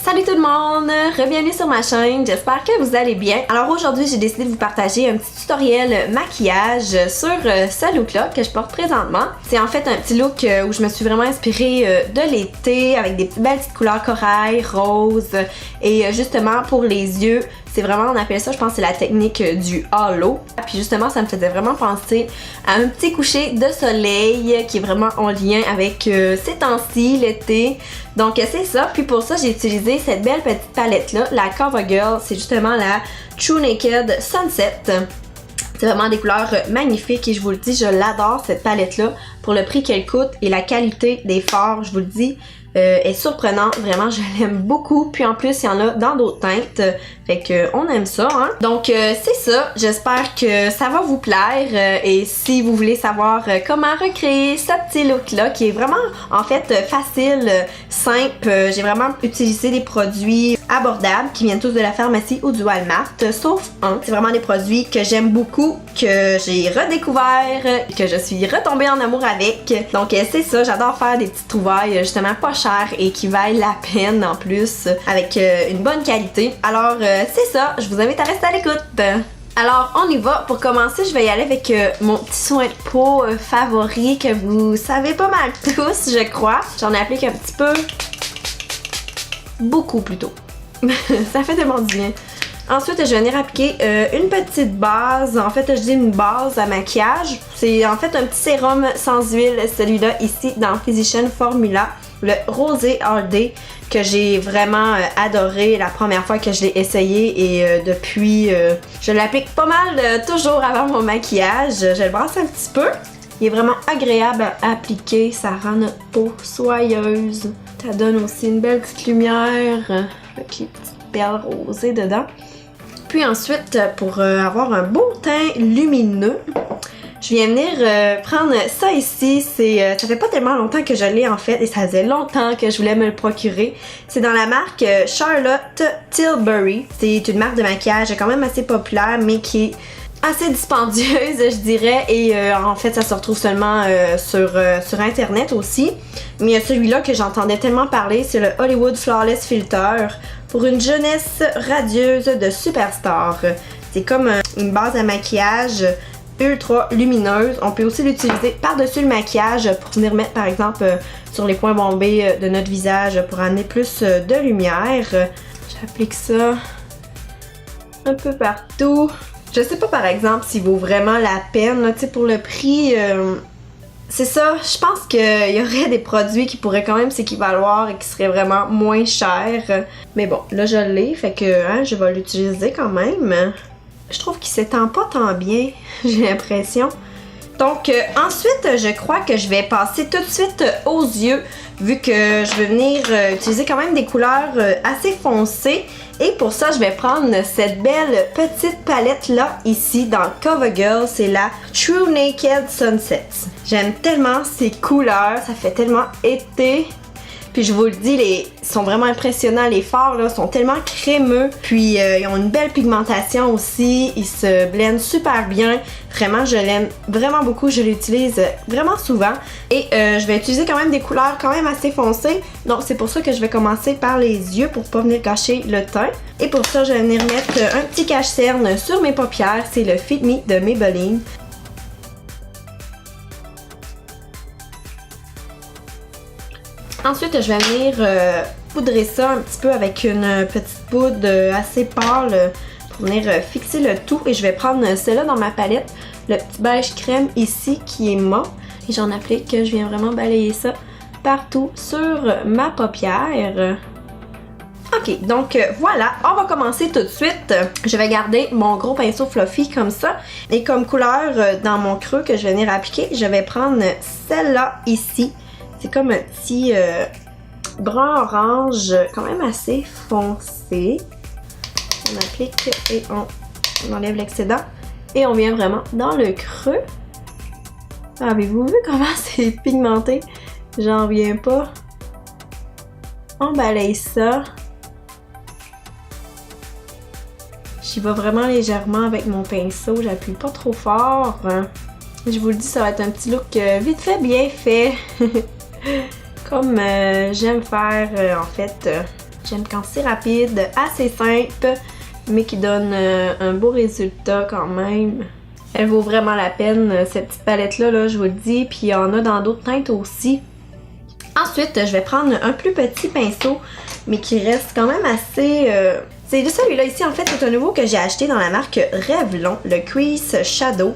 Salut tout le monde! Bienvenue sur ma chaîne, j'espère que vous allez bien. Alors aujourd'hui, j'ai décidé de vous partager un petit tutoriel maquillage sur ce look-là que je porte présentement. C'est en fait un petit look où je me suis vraiment inspirée de l'été avec des belles petites couleurs corail, rose et justement pour les yeux, c'est vraiment, on appelle ça, je pense, c'est la technique du halo. Puis justement, ça me faisait vraiment penser à un petit coucher de soleil qui est vraiment en lien avec ces temps-ci, l'été. Donc c'est ça. Puis pour ça, j'ai utilisé cette belle petite palette-là, la CoverGirl. C'est justement la True Naked Sunset. C'est vraiment des couleurs magnifiques et je vous le dis, je l'adore cette palette-là pour le prix qu'elle coûte et la qualité des fards, je vous le dis. Est surprenante, vraiment je l'aime beaucoup, puis en plus il y en a dans d'autres teintes, fait que on aime ça hein. Donc c'est ça, j'espère que ça va vous plaire et si vous voulez savoir comment recréer ce petit look là qui est vraiment en fait facile, simple, j'ai vraiment utilisé des produits abordables qui viennent tous de la pharmacie ou du Walmart, sauf un. C'est vraiment des produits que j'aime beaucoup, que j'ai redécouvert, que je suis retombée en amour avec. Donc c'est ça, j'adore faire des petites trouvailles justement pas chères et qui valent la peine en plus, avec une bonne qualité. Alors c'est ça, je vous invite à rester à l'écoute. Alors on y va, pour commencer je vais y aller avec mon petit soin de peau favori que vous savez pas mal tous je crois. J'en applique un petit peu, beaucoup plutôt. Ça fait tellement du bien. Ensuite, je vais venir appliquer une petite base. En fait, je dis une base à maquillage. C'est en fait un petit sérum sans huile, celui-là ici dans Physician Formula, le Rosé All Day, que j'ai vraiment adoré la première fois que je l'ai essayé et depuis, je l'applique pas mal toujours avant mon maquillage. Je le brasse un petit peu. Il est vraiment agréable à appliquer, ça rend notre peau soyeuse. Ça donne aussi une belle petite lumière avec les petites perles rosées dedans. Puis ensuite, pour avoir un beau teint lumineux, je viens venir prendre ça ici. Ça fait pas tellement longtemps que je l'ai en fait et ça faisait longtemps que je voulais me le procurer. C'est dans la marque Charlotte Tilbury. C'est une marque de maquillage quand même assez populaire mais qui est assez dispendieuse je dirais et en fait ça se retrouve seulement sur internet aussi. Mais il y a celui-là que j'entendais tellement parler, c'est le Hollywood Flawless Filter pour une jeunesse radieuse de superstar. C'est comme une base à maquillage ultra lumineuse. On peut aussi l'utiliser par-dessus le maquillage pour venir mettre par exemple sur les points bombés de notre visage pour amener plus de lumière. J'applique ça un peu partout. Je sais pas par exemple s'il vaut vraiment la peine, tu sais, pour le prix, c'est ça, je pense qu'il y aurait des produits qui pourraient quand même s'équivaloir et qui seraient vraiment moins chers. Mais bon, là je l'ai, fait que hein, je vais l'utiliser quand même. Je trouve qu'il s'étend pas tant bien, j'ai l'impression. Donc ensuite, je crois que je vais passer tout de suite aux yeux, vu que je vais venir utiliser quand même des couleurs assez foncées. Et pour ça, je vais prendre cette belle petite palette là, ici, dans CoverGirl, c'est la True Naked Sunset. J'aime tellement ces couleurs, ça fait tellement été. Puis je vous le dis, ils sont vraiment impressionnants, les fards là sont tellement crémeux. Puis ils ont une belle pigmentation aussi, ils se blendent super bien. Vraiment, je l'aime vraiment beaucoup, je l'utilise vraiment souvent. Et je vais utiliser quand même des couleurs quand même assez foncées. Donc c'est pour ça que je vais commencer par les yeux pour pas venir cacher le teint. Et pour ça, je vais venir mettre un petit cache-cerne sur mes paupières, c'est le Fit Me de Maybelline. Ensuite, je vais venir poudrer ça un petit peu avec une petite poudre assez pâle pour venir fixer le tout. Et je vais prendre celle-là dans ma palette, le petit beige crème ici qui est mat. Et j'en applique, je viens vraiment balayer ça partout sur ma paupière. Ok, donc voilà, on va commencer tout de suite. Je vais garder mon gros pinceau fluffy comme ça. Et comme couleur dans mon creux que je vais venir appliquer, je vais prendre celle-là ici. C'est comme un petit brun-orange quand même assez foncé. On applique et on enlève l'excédent. Et on vient vraiment dans le creux. Avez-vous vu comment c'est pigmenté? J'en reviens pas. On balaye ça. J'y vais vraiment légèrement avec mon pinceau. J'appuie pas trop fort. Je vous le dis, ça va être un petit look vite fait, bien fait. Comme j'aime faire en fait J'aime quand c'est rapide, assez simple, mais qui donne un beau résultat quand même. Elle vaut vraiment la peine, cette petite palette-là, là, je vous le dis. Puis il y en a dans d'autres teintes aussi. Ensuite, je vais prendre un plus petit pinceau, mais qui reste quand même assez... C'est celui-là ici, en fait, c'est un nouveau que j'ai acheté dans la marque Revlon, le Crease Shadow.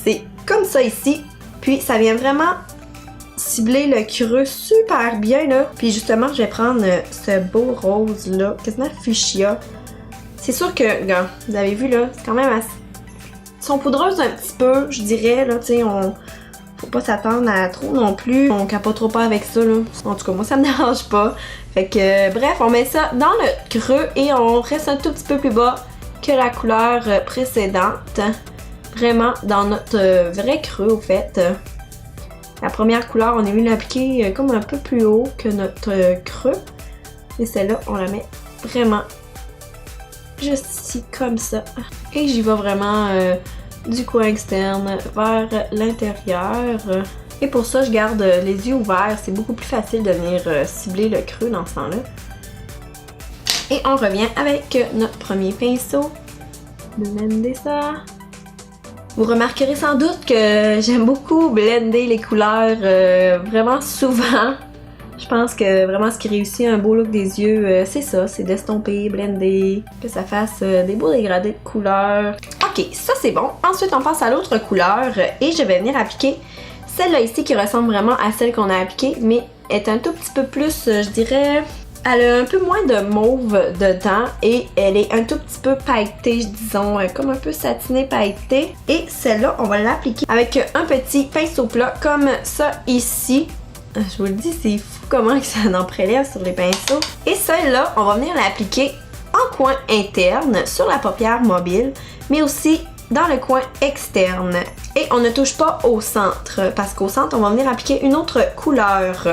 C'est comme ça ici. Puis ça vient vraiment cibler le creux super bien, là. Puis justement, je vais prendre ce beau rose-là, quasiment fuchsia. C'est sûr que, regarde, vous avez vu, là, c'est quand même assez... Ils sont poudreuses un petit peu, je dirais, là, tu sais, faut pas s'attendre à trop non plus. On capote trop pas avec ça, là. En tout cas, moi, ça me dérange pas. Fait que, bref, on met ça dans le creux et on reste un tout petit peu plus bas que la couleur précédente. Vraiment dans notre vrai creux, au fait. La première couleur, on est venu l'appliquer comme un peu plus haut que notre creux. Et celle-là, on la met vraiment juste ici, comme ça. Et j'y vais vraiment du coin externe vers l'intérieur. Et pour ça, je garde les yeux ouverts. C'est beaucoup plus facile de venir cibler le creux dans ce temps-là. Et on revient avec notre premier pinceau. Blender ça. Vous remarquerez sans doute que j'aime beaucoup blender les couleurs vraiment souvent. Je pense que vraiment ce qui réussit un beau look des yeux, c'est ça, c'est d'estomper, blender, que ça fasse des beaux dégradés de couleurs. Ok, ça c'est bon. Ensuite, on passe à l'autre couleur et je vais venir appliquer celle-là ici qui ressemble vraiment à celle qu'on a appliquée, mais est un tout petit peu plus, je dirais... Elle a un peu moins de mauve dedans et elle est un tout petit peu pailletée, disons, comme un peu satinée pailletée. Et celle-là, on va l'appliquer avec un petit pinceau plat comme ça ici. Je vous le dis, c'est fou comment ça en prélève sur les pinceaux. Et celle-là, on va venir l'appliquer en coin interne sur la paupière mobile, mais aussi dans le coin externe. Et on ne touche pas au centre, parce qu'au centre, on va venir appliquer une autre couleur.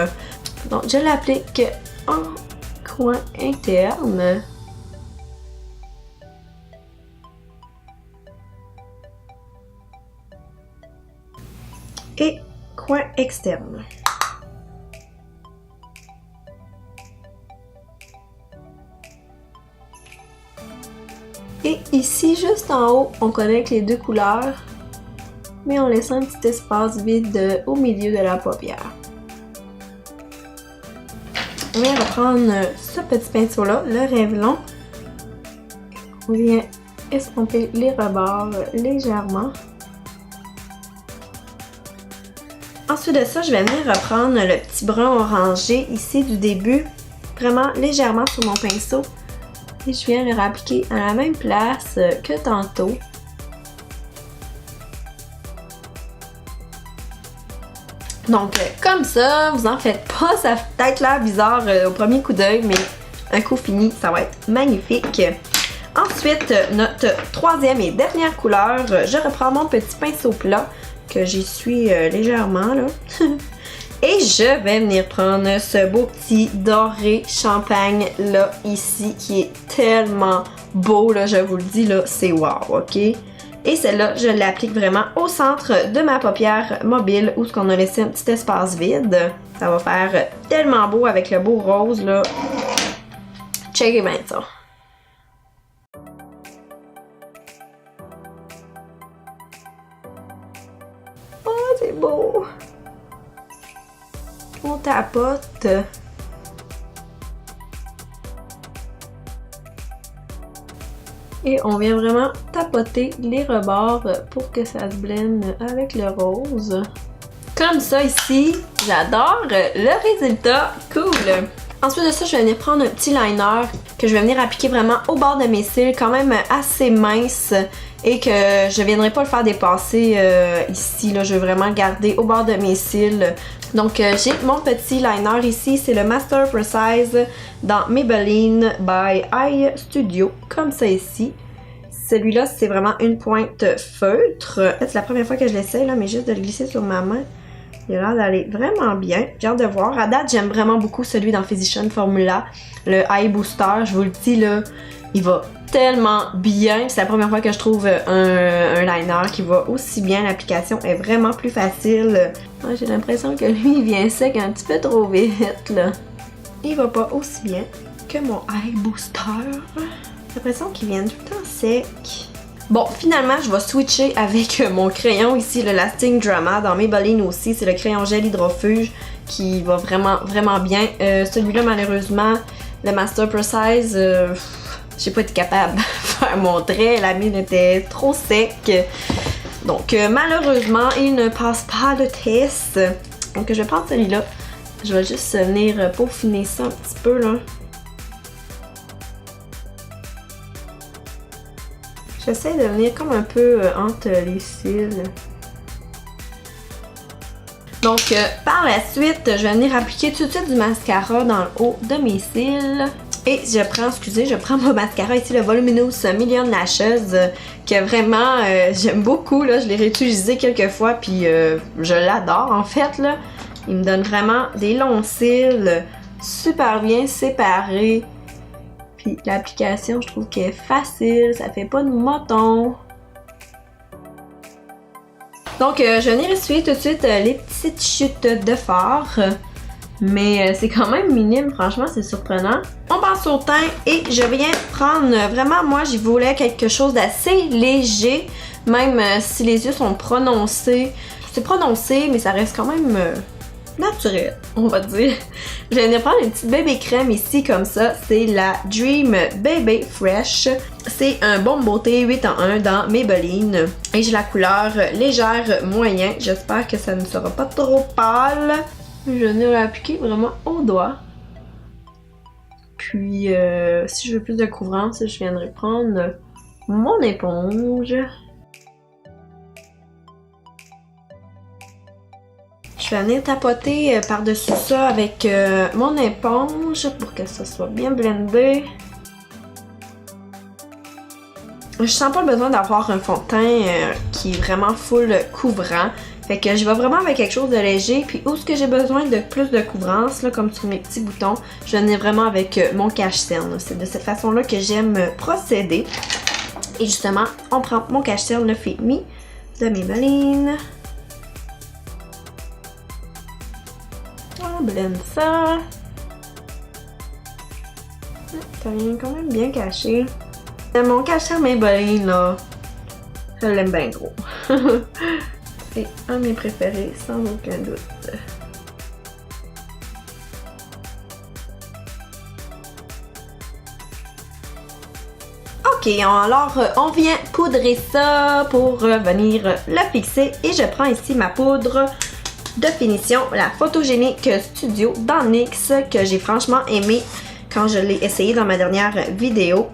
Donc, je l'applique en coin interne. Et coin externe. Et ici, juste en haut, on connecte les deux couleurs, mais on laisse un petit espace vide au milieu de la paupière. On vient reprendre ce petit pinceau-là, le Revlon. On vient estomper les rebords légèrement. Ensuite de ça, je vais venir reprendre le petit brun orangé ici du début, vraiment légèrement sur mon pinceau. Et je viens le réappliquer à la même place que tantôt. Donc, comme ça, vous en faites pas, ça peut peut-être l'air bizarre au premier coup d'œil, mais un coup fini, ça va être magnifique. Ensuite, notre troisième et dernière couleur, je reprends mon petit pinceau plat que j'essuie légèrement là. Et je vais venir prendre ce beau petit doré champagne là, ici, qui est tellement beau là, je vous le dis là, c'est wow, ok? Et celle-là, je l'applique vraiment au centre de ma paupière mobile où on a laissé un petit espace vide. Ça va faire tellement beau avec le beau rose là. Checkez bien ça. Oh, c'est beau! On tapote. Et on vient vraiment tapoter les rebords pour que ça se blende avec le rose. Comme ça ici, j'adore le résultat, cool! Ensuite de ça, je vais venir prendre un petit liner que je vais venir appliquer vraiment au bord de mes cils, quand même assez mince, et que je ne viendrai pas le faire dépasser ici, là, je vais vraiment garder au bord de mes cils. Donc j'ai mon petit liner ici, c'est le Master Precise dans Maybelline by Eye Studio, comme ça ici. Celui-là, c'est vraiment une pointe feutre. En fait, c'est la première fois que je l'essaie, là, mais juste de le glisser sur ma main, il a l'air d'aller vraiment bien. J'ai hâte de voir. À date, j'aime vraiment beaucoup celui dans Physician Formula, le Eye Booster. Je vous le dis, là, il va tellement bien. C'est la première fois que je trouve un liner qui va aussi bien. L'application est vraiment plus facile. Ouais, j'ai l'impression que lui, il vient sec un petit peu trop vite, là. Il va pas aussi bien. que mon eye booster. J'ai l'impression qu'ils viennent tout le temps secs. Bon, finalement, je vais switcher avec mon crayon ici, le Lasting Drama, dans Maybelline aussi. C'est le crayon gel hydrofuge qui va vraiment, vraiment bien. Celui-là, malheureusement, le Master Precise, j'ai pas été capable de faire mon trait. La mine était trop sec. Donc, malheureusement, il ne passe pas le test. Donc, je vais prendre celui-là. Je vais juste venir peaufiner ça un petit peu, là. J'essaie de venir comme un peu entre les cils. Donc, par la suite, je vais venir appliquer tout de suite du mascara dans le haut de mes cils. Et je prends mon mascara ici, le Voluminous Million Lashes, que vraiment, j'aime beaucoup, là. Je l'ai réutilisé quelques fois, puis je l'adore, en fait, là. Il me donne vraiment des longs cils, super bien séparés. Puis l'application, je trouve qu'elle est facile, ça fait pas de moton. Donc, je vais venir essuyer tout de suite les petites chutes de fard. Mais c'est quand même minime, franchement, c'est surprenant. On passe au teint et je viens prendre vraiment, moi, j'y voulais quelque chose d'assez léger. Même si les yeux sont prononcés. C'est prononcé, mais ça reste quand même naturel, on va dire. Je vais venir prendre une petite bébé crème ici, comme ça. C'est la Dream Baby Fresh. C'est un baume beauté 8 en 1 dans Maybelline. Et j'ai la couleur légère moyen. J'espère que ça ne sera pas trop pâle. Je vais venir l'appliquer vraiment au doigt. Puis, si je veux plus de couvrance, je viendrai prendre mon éponge. Je vais venir tapoter par-dessus ça avec mon éponge pour que ça soit bien blendé. Je sens pas le besoin d'avoir un fond de teint qui est vraiment full couvrant. Fait que je vais vraiment avec quelque chose de léger. Puis où est-ce que j'ai besoin de plus de couvrance, là, comme sur mes petits boutons, je vais venir vraiment avec mon cache-cerne. C'est de cette façon-là que j'aime procéder. Et justement, on prend mon cache-cerne, le Fit Me de Maybelline. On blende ça. Ça vient quand même bien caché. Mon cache-cerne Maybelline, là, je l'aime bien gros. C'est un de mes préférés, sans aucun doute. Ok, alors on vient poudrer ça pour venir le fixer. Et je prends ici ma poudre de finition, la Photogenic Studio dans NYX, que j'ai franchement aimé quand je l'ai essayé dans ma dernière vidéo.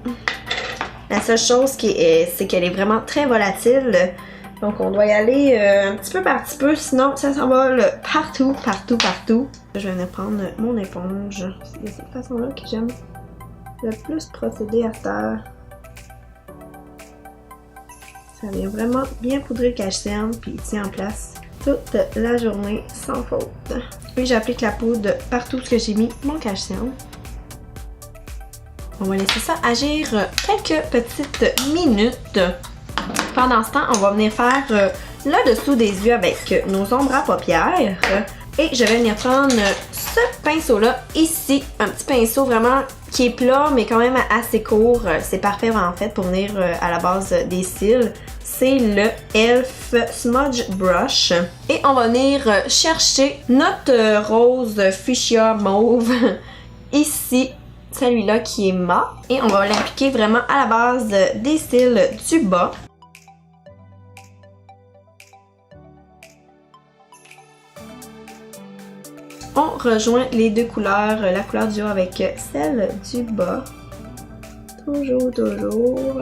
La seule chose c'est qu'elle est vraiment très volatile. Donc on doit y aller un petit peu par petit peu, sinon ça s'envole partout, partout, partout. Je vais venir prendre mon éponge. C'est de cette façon-là que j'aime le plus procéder à faire. Ça vient vraiment bien poudrer le cache-cerne, puis il tient en place toute la journée sans faute. Puis j'applique la poudre partout où j'ai mis mon cache-cerne. On va laisser ça agir quelques petites minutes. Pendant ce temps, on va venir faire le dessous des yeux avec nos ombres à paupières. Et je vais venir prendre ce pinceau-là ici. Un petit pinceau vraiment qui est plat, mais quand même assez court. C'est parfait en fait pour venir à la base des cils. C'est le e.l.f. Smudge Brush. Et on va venir chercher notre rose fuchsia mauve ici. Celui-là qui est mat. Et on va l'appliquer vraiment à la base des cils du bas. On rejoint les deux couleurs, la couleur du haut avec celle du bas. Toujours, toujours.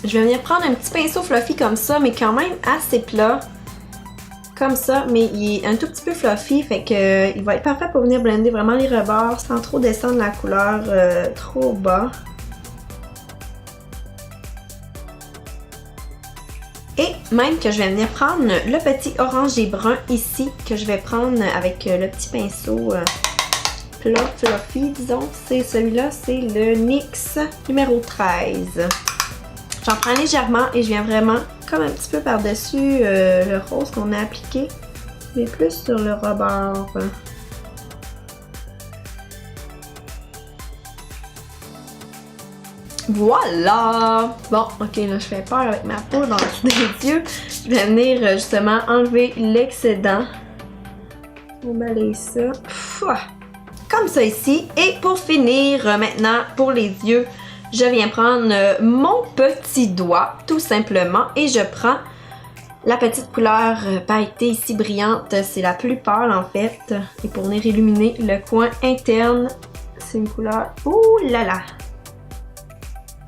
Je vais venir prendre un petit pinceau fluffy comme ça, mais quand même assez plat. Comme ça, mais il est un tout petit peu fluffy, fait que il va être parfait pour venir blender vraiment les rebords sans trop descendre la couleur trop bas. Et même que je vais venir prendre le petit orangé brun ici, que je vais prendre avec le petit pinceau plat fluffy, disons. C'est celui-là, c'est le NYX numéro 13. J'en prends légèrement et je viens vraiment comme un petit peu par-dessus le rose qu'on a appliqué, mais plus sur le rebord. Voilà! Bon, ok, là, je fais peur avec ma peau dans le des yeux. Je vais venir justement enlever l'excédent. On balaye ça. Pouah. Comme ça ici. Et pour finir, maintenant, pour les yeux, je viens prendre mon petit doigt, tout simplement, et je prends la petite couleur pailletée ici brillante. C'est la plus pâle, en fait. Et pour venir illuminer le coin interne, c'est une couleur... Ouh là là!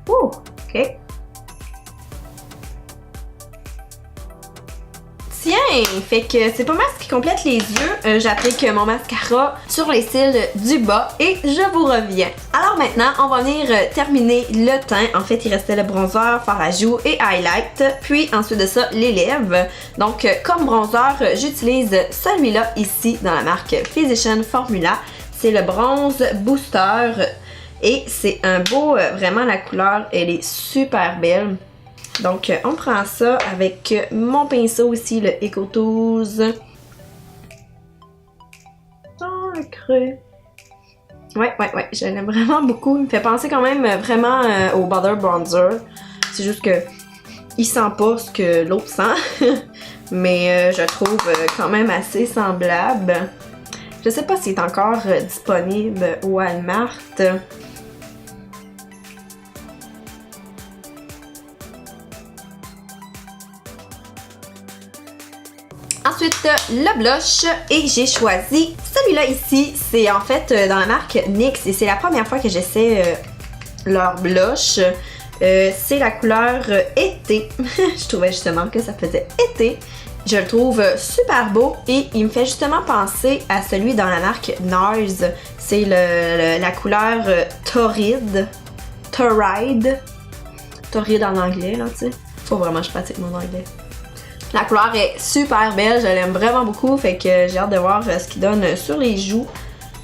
Ouh! OK. Tiens! Fait que c'est pas mal ce qui complète les yeux. J'applique mon mascara sur les cils du bas et je vous reviens. Alors maintenant, on va venir terminer le teint. En fait, il restait le bronzer, fard à joues et highlight. Puis ensuite de ça, les lèvres. Donc, comme bronzer, j'utilise celui-là ici dans la marque Physician Formula. C'est le bronze booster. Et c'est un beau, vraiment la couleur, elle est super belle. Donc, on prend ça avec mon pinceau ici, le Ecotools. Dans le creux. Ouais, je l'aime vraiment beaucoup. Il me fait penser quand même vraiment au Butter Bronzer. C'est juste que il sent pas ce que l'autre sent. Mais je trouve quand même assez semblable. Je sais pas s'il est encore disponible au Walmart. Ensuite, le blush et j'ai choisi celui-là ici. C'est en fait dans la marque NYX et c'est la première fois que j'essaie leur blush. C'est la couleur été. Je trouvais justement que ça faisait été. Je le trouve super beau et il me fait justement penser à celui dans la marque NARS. C'est la couleur Torrid. Torrid en anglais, là, tu sais. Faut vraiment que je pratique mon anglais. La couleur est super belle, je l'aime vraiment beaucoup, fait que j'ai hâte de voir ce qu'il donne sur les joues.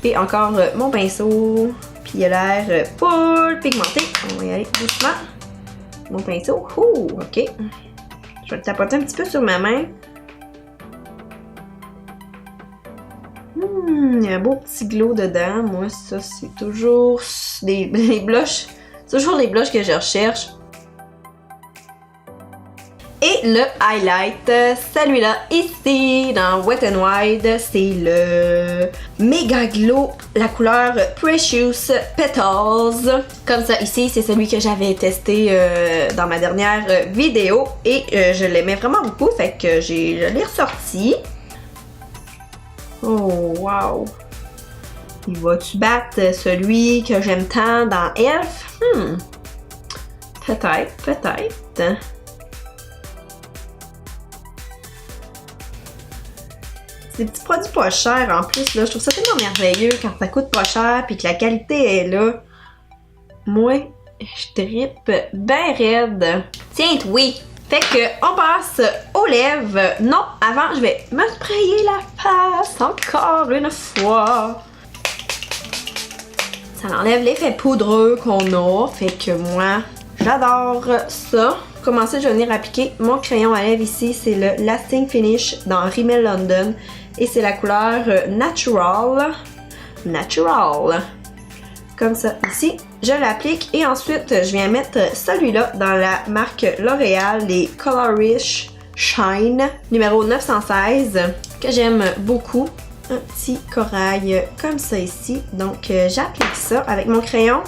Et encore mon pinceau, puis il a l'air full pigmenté. On va y aller doucement. Mon pinceau, ouh, ok. Je vais le tapoter un petit peu sur ma main. Il y a un beau petit glow dedans. Moi, ça, c'est toujours des blushs. C'est toujours les blushs que je recherche. Et le highlight, celui-là ici, dans Wet n Wild, c'est le Mega Glow, la couleur Precious Petals. Comme ça, ici, c'est celui que j'avais testé dans ma dernière vidéo et je l'aimais vraiment beaucoup, fait que je l'ai ressorti. Oh, wow! Il va-tu battre celui que j'aime tant dans Elf? Peut-être. C'est des petits produits pas chers en plus, là. Je trouve ça tellement merveilleux quand ça coûte pas cher puis que la qualité est là. Moi, je trippe ben raide. Tiens, oui! Fait que, on passe aux lèvres. Non, avant, je vais me sprayer la face encore une fois. Ça enlève l'effet poudreux qu'on a. Fait que moi, j'adore ça. Pour commencer, je vais venir appliquer mon crayon à lèvres ici. C'est le Lasting Finish dans Rimmel London. Et c'est la couleur Natural. Comme ça, ici. Je l'applique et ensuite, je viens mettre celui-là dans la marque L'Oréal, les Colorish Shine, numéro 916, que j'aime beaucoup. Un petit corail comme ça ici. Donc, j'applique ça avec mon crayon,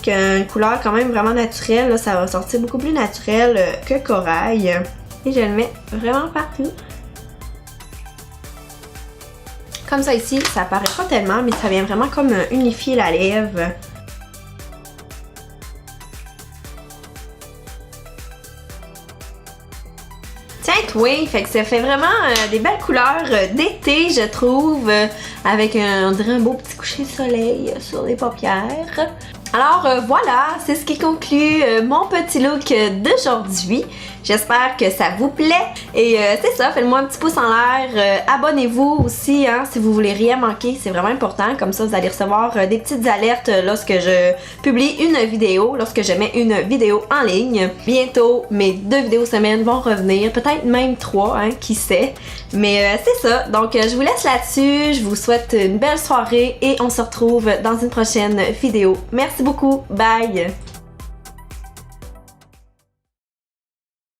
qui a une couleur quand même vraiment naturelle. Là, ça va sortir beaucoup plus naturel que corail. Et je le mets vraiment partout. Comme ça ici, ça apparaît pas tellement, mais ça vient vraiment comme unifier la lèvre. Tiens, oui, fait que ça fait vraiment des belles couleurs d'été, je trouve, avec on dirait un beau petit coucher de soleil sur les paupières. Alors voilà, c'est ce qui conclut mon petit look d'aujourd'hui. J'espère que ça vous plaît. Et c'est ça, faites-moi un petit pouce en l'air. Abonnez-vous aussi hein, si vous voulez rien manquer. C'est vraiment important. Comme ça, vous allez recevoir des petites alertes lorsque je publie une vidéo, lorsque je mets une vidéo en ligne. Bientôt, mes 2 vidéos semaine vont revenir. Peut-être même 3, hein, qui sait. Mais c'est ça. Donc, je vous laisse là-dessus. Je vous souhaite une belle soirée et on se retrouve dans une prochaine vidéo. Merci beaucoup. Bye!